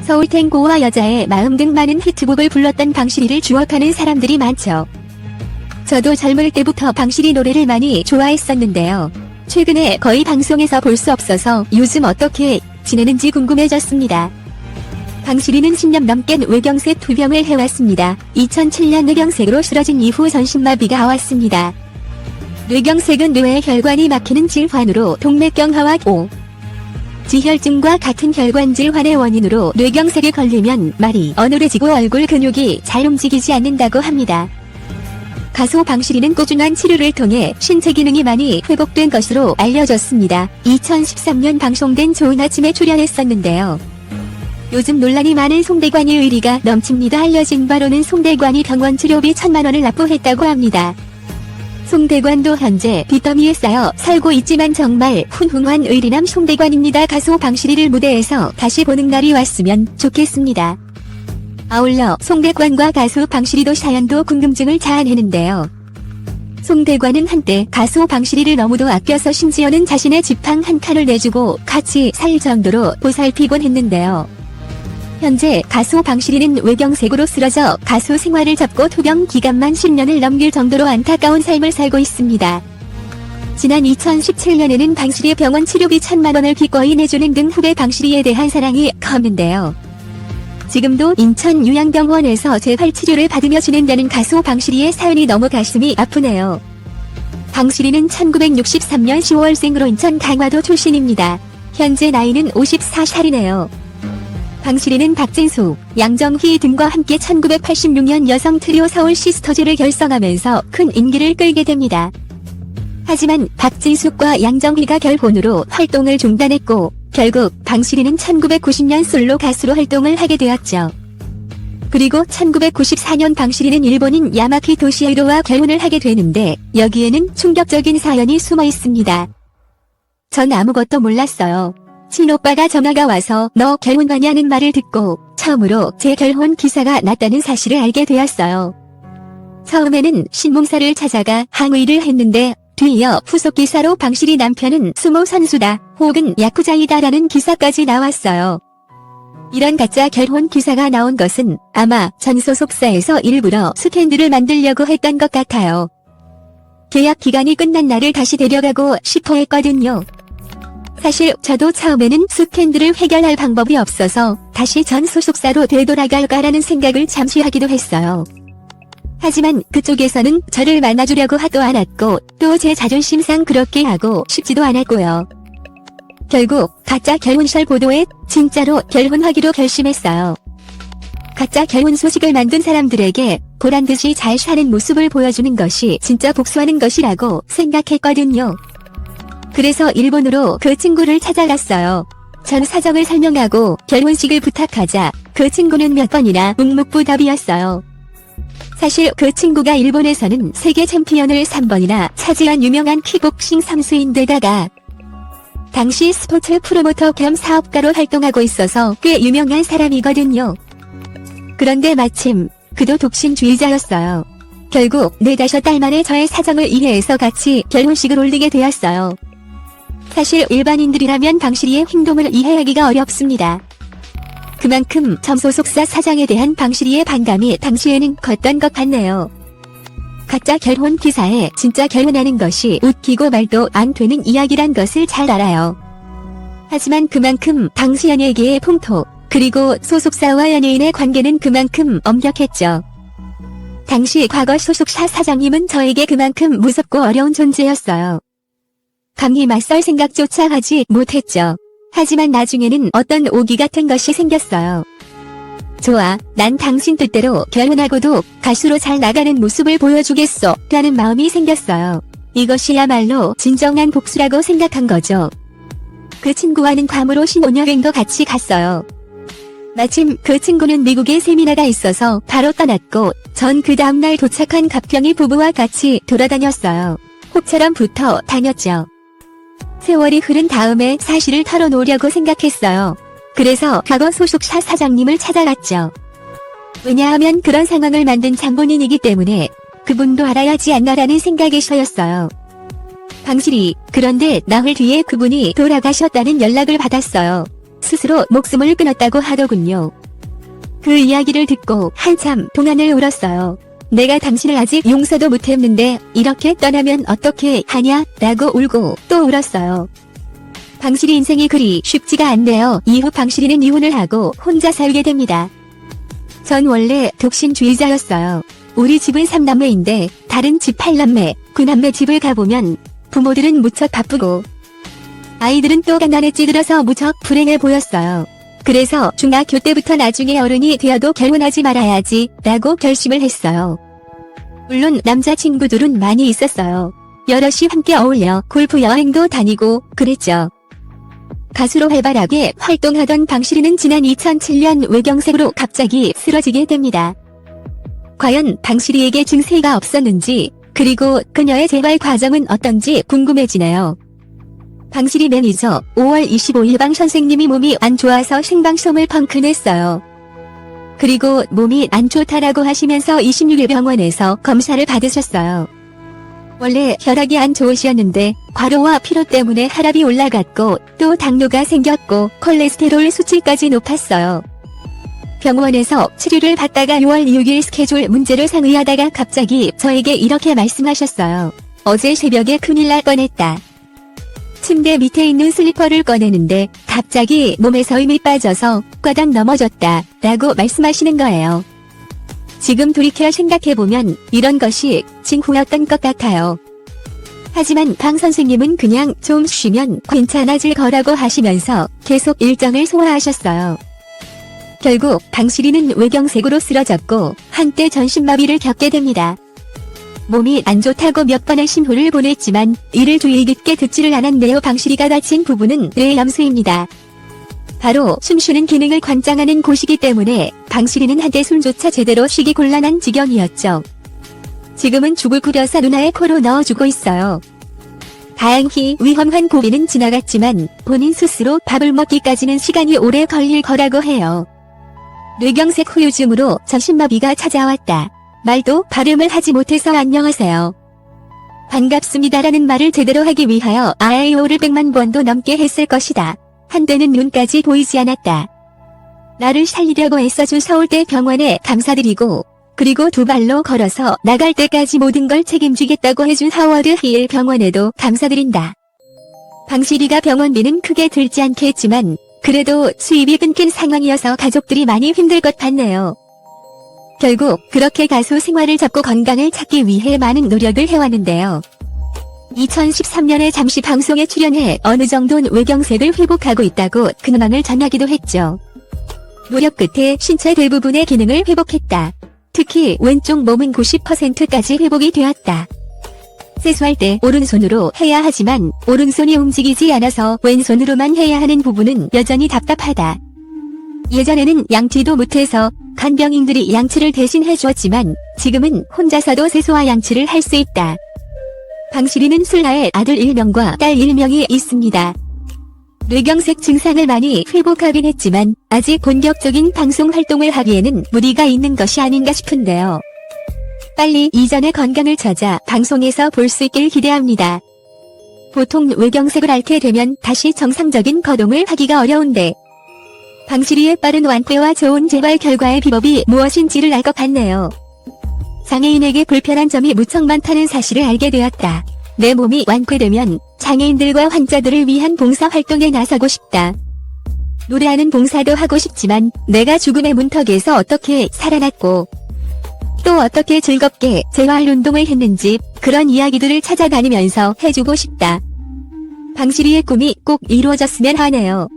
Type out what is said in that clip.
서울탱고와 여자의 마음 등 많은 히트곡을 불렀던 방실이를 주목하는 사람들이 많죠. 저도 젊을 때부터 방실이 노래를 많이 좋아했었는데요. 최근에 거의 방송에서 볼 수 없어서 요즘 어떻게 지내는지 궁금해졌습니다. 방실이는 10년 넘게 뇌경색 투병을 해왔습니다. 2007년 뇌경색으로 쓰러진 이후 전신마비가 왔습니다. 뇌경색은 뇌의 혈관이 막히는 질환으로 동맥경화와 지혈증과 같은 혈관 질환의 원인으로 뇌경색에 걸리면 말이 어눌해지고 얼굴 근육이 잘 움직이지 않는다고 합니다. 가수 방실이는 꾸준한 치료를 통해 신체 기능이 많이 회복된 것으로 알려졌습니다. 2013년 방송된 좋은 아침에 출연했었는데요. 요즘 논란이 많은 송대관이 의리가 넘칩니다. 알려진 바로는 송대관이 병원 치료비 1,000만원을 납부했다고 합니다. 송대관도 현재 빚더미에 쌓여 살고 있지만 정말 훌륭한 의리남 송대관입니다. 가수 방실이를 무대에서 다시 보는 날이 왔으면 좋겠습니다. 아울러 송대관과 가수 방실이도 사연도 궁금증을 자아내는데요. 송대관은 한때 가수 방실이를 너무도 아껴서 심지어는 자신의 지팡 한 칸을 내주고 같이 살 정도로 보살피곤 했는데요. 현재 가수 방실이는 뇌경색으로 쓰러져 가수 생활을 접고 투병 기간만 10년을 넘길 정도로 안타까운 삶을 살고 있습니다. 지난 2017년에는 방실이의 병원 치료비 1,000만원을 기꺼이 내주는 등 후배 방실이에 대한 사랑이 컸는데요. 지금도 인천 요양병원에서 재활치료를 받으며 지낸다는 가수 방실이의 사연이 너무 가슴이 아프네요. 방실이는 1963년 10월생으로 인천 강화도 출신입니다. 현재 나이는 54살이네요. 방실이는 박진수, 양정희 등과 함께 1986년 여성 트리오 서울 시스터즈를 결성하면서 큰 인기를 끌게 됩니다. 하지만 박진수과 양정희가 결혼으로 활동을 중단했고 결국 방실이는 1990년 솔로 가수로 활동을 하게 되었죠. 그리고 1994년 방실이는 일본인 야마키 도시히로와 결혼을 하게 되는데 여기에는 충격적인 사연이 숨어 있습니다. 전 아무것도 몰랐어요. 친오빠가 전화가 와서 너 결혼하냐는 말을 듣고 처음으로 제 결혼 기사가 났다는 사실을 알게 되었어요. 처음에는 신문사를 찾아가 항의를 했는데 뒤이어 후속 기사로 방실이 남편은 수모 선수다 혹은 야쿠자이다라는 기사까지 나왔어요. 이런 가짜 결혼 기사가 나온 것은 아마 전 소속사에서 일부러 스캔들을 만들려고 했던 것 같아요. 계약 기간이 끝난 날을 다시 데려가고 싶어 했거든요. 사실 저도 처음에는 스캔들을 해결할 방법이 없어서 다시 전 소속사로 되돌아갈까라는 생각을 잠시 하기도 했어요. 하지만 그쪽에서는 저를 만나주려고 하도 않았고 또 제 자존심상 그렇게 하고 싶지도 않았고요. 결국 가짜 결혼설 보도에 진짜로 결혼하기로 결심했어요. 가짜 결혼 소식을 만든 사람들에게 보란듯이 잘 사는 모습을 보여주는 것이 진짜 복수하는 것이라고 생각했거든요. 그래서 일본으로 그 친구를 찾아갔어요. 전 사정을 설명하고 결혼식을 부탁하자 그 친구는 몇 번이나 묵묵부답이었어요. 사실 그 친구가 일본에서는 세계 챔피언을 3번이나 차지한 유명한 킥복싱 선수인데다가 당시 스포츠 프로모터 겸 사업가로 활동하고 있어서 꽤 유명한 사람이거든요. 그런데 마침 그도 독신주의자였어요. 결국 4-5달 만에 저의 사정을 이해해서 같이 결혼식을 올리게 되었어요. 사실 일반인들이라면 방실이의 행동을 이해하기가 어렵습니다. 그만큼 전 소속사 사장에 대한 방실이의 반감이 당시에는 컸던 것 같네요. 가짜 결혼 기사에 진짜 결혼하는 것이 웃기고 말도 안 되는 이야기란 것을 잘 알아요. 하지만 그만큼 당시 연예계의 풍토, 그리고 소속사와 연예인의 관계는 그만큼 엄격했죠. 당시 과거 소속사 사장님은 저에게 그만큼 무섭고 어려운 존재였어요. 감히 맞설 생각조차 하지 못했죠. 하지만 나중에는 어떤 오기 같은 것이 생겼어요. 좋아, 난 당신 뜻대로 결혼하고도 가수로 잘 나가는 모습을 보여주겠어 라는 마음이 생겼어요. 이것이야말로 진정한 복수라고 생각한 거죠. 그 친구와는 괌으로 신혼여행도 같이 갔어요. 마침 그 친구는 미국에 세미나가 있어서 바로 떠났고 전 그 다음날 도착한 갑경이 부부와 같이 돌아다녔어요. 혹처럼 붙어 다녔죠. 세월이 흐른 다음에 사실을 털어놓으려고 생각했어요. 그래서 과거 소속사 사장님을 찾아갔죠. 왜냐하면 그런 상황을 만든 장본인이기 때문에 그분도 알아야지 않나라는 생각에서였어요. 방실이, 그런데 나흘 뒤에 그분이 돌아가셨다는 연락을 받았어요. 스스로 목숨을 끊었다고 하더군요. 그 이야기를 듣고 한참 동안을 울었어요. 내가 당신을 아직 용서도 못했는데 이렇게 떠나면 어떻게 하냐? 라고 울고 또 울었어요. 방실이 인생이 그리 쉽지가 않네요. 이후 방실이는 이혼을 하고 혼자 살게 됩니다. 전 원래 독신주의자였어요. 우리 집은 3남매인데 다른 집 8남매, 9남매 집을 가보면 부모들은 무척 바쁘고 아이들은 또 가난에 찌들어서 무척 불행해 보였어요. 그래서 중학교 때부터 나중에 어른이 되어도 결혼하지 말아야지 라고 결심을 했어요. 물론 남자친구들은 많이 있었어요. 여럿이 함께 어울려 골프 여행도 다니고 그랬죠. 가수로 활발하게 활동하던 방실이는 지난 2007년 외경색으로 갑자기 쓰러지게 됩니다. 과연 방실이에게 증세가 없었는지 그리고 그녀의 재활 과정은 어떤지 궁금해지네요. 방실이 매니저 5월 25일 방 선생님이 몸이 안 좋아서 생방송을 펑크냈어요. 그리고 몸이 안 좋다라고 하시면서 26일 병원에서 검사를 받으셨어요. 원래 혈압이 안 좋으셨는데 과로와 피로 때문에 혈압이 올라갔고 또 당뇨가 생겼고 콜레스테롤 수치까지 높았어요. 병원에서 치료를 받다가 6월 6일 스케줄 문제로 상의하다가 갑자기 저에게 이렇게 말씀하셨어요. 어제 새벽에 큰일 날 뻔했다. 침대 밑에 있는 슬리퍼를 꺼내는데 갑자기 몸에서 힘이 빠져서 꽈당 넘어졌다 라고 말씀하시는 거예요. 지금 돌이켜 생각해보면 이런 것이 징후였던 것 같아요. 하지만 방 선생님은 그냥 좀 쉬면 괜찮아질 거라고 하시면서 계속 일정을 소화하셨어요. 결국 방실이는 외경색으로 쓰러졌고 한때 전신마비를 겪게 됩니다. 몸이 안 좋다고 몇 번의 신호를 보냈지만 이를 주의 깊게 듣지를 않았네요. 방실이가 다친 부분은 뇌염수입니다. 바로 숨쉬는 기능을 관장하는 곳이기 때문에 방실이는 한때 숨조차 제대로 쉬기 곤란한 지경이었죠. 지금은 죽을 끓여서 누나의 코로 넣어주고 있어요. 다행히 위험한 고비는 지나갔지만 본인 스스로 밥을 먹기까지는 시간이 오래 걸릴 거라고 해요. 뇌경색 후유증으로 전신마비가 찾아왔다. 말도 발음을 하지 못해서 안녕하세요. 반갑습니다라는 말을 제대로 하기 위하여 아이오를 100만 번도 넘게 했을 것이다. 한때는 눈까지 보이지 않았다. 나를 살리려고 애써준 서울대 병원에 감사드리고 그리고 2발로 걸어서 나갈 때까지 모든 걸 책임지겠다고 해준 하워드 힐 병원에도 감사드린다. 방실이가 병원비는 크게 들지 않겠지만 그래도 수입이 끊긴 상황이어서 가족들이 많이 힘들 것 같네요. 결국 그렇게 가수 생활을 접고 건강을 찾기 위해 많은 노력을 해왔는데요. 2013년에 잠시 방송에 출연해 어느 정도는 외경색을 회복하고 있다고 근황을 전하기도 했죠. 노력 끝에 신체 대부분의 기능을 회복했다. 특히 왼쪽 몸은 90%까지 회복이 되었다. 세수할 때 오른손으로 해야 하지만 오른손이 움직이지 않아서 왼손으로만 해야 하는 부분은 여전히 답답하다. 예전에는 양치도 못해서 간병인들이 양치를 대신 해주었지만 지금은 혼자서도 세수와 양치를 할 수 있다. 방실이는 술라의 아들 1명과 딸 1명이 있습니다. 뇌경색 증상을 많이 회복하긴 했지만 아직 본격적인 방송 활동을 하기에는 무리가 있는 것이 아닌가 싶은데요. 빨리 이전의 건강을 찾아 방송에서 볼 수 있길 기대합니다. 보통 외경색을 앓게 되면 다시 정상적인 거동을 하기가 어려운데 방실이의 빠른 완쾌와 좋은 재활 결과의 비법이 무엇인지를 알 것 같네요. 장애인에게 불편한 점이 무척 많다는 사실을 알게 되었다. 내 몸이 완쾌되면 장애인들과 환자들을 위한 봉사활동에 나서고 싶다. 노래하는 봉사도 하고 싶지만 내가 죽음의 문턱에서 어떻게 살아났고 또 어떻게 즐겁게 재활운동을 했는지 그런 이야기들을 찾아다니면서 해주고 싶다. 방실이의 꿈이 꼭 이루어졌으면 하네요.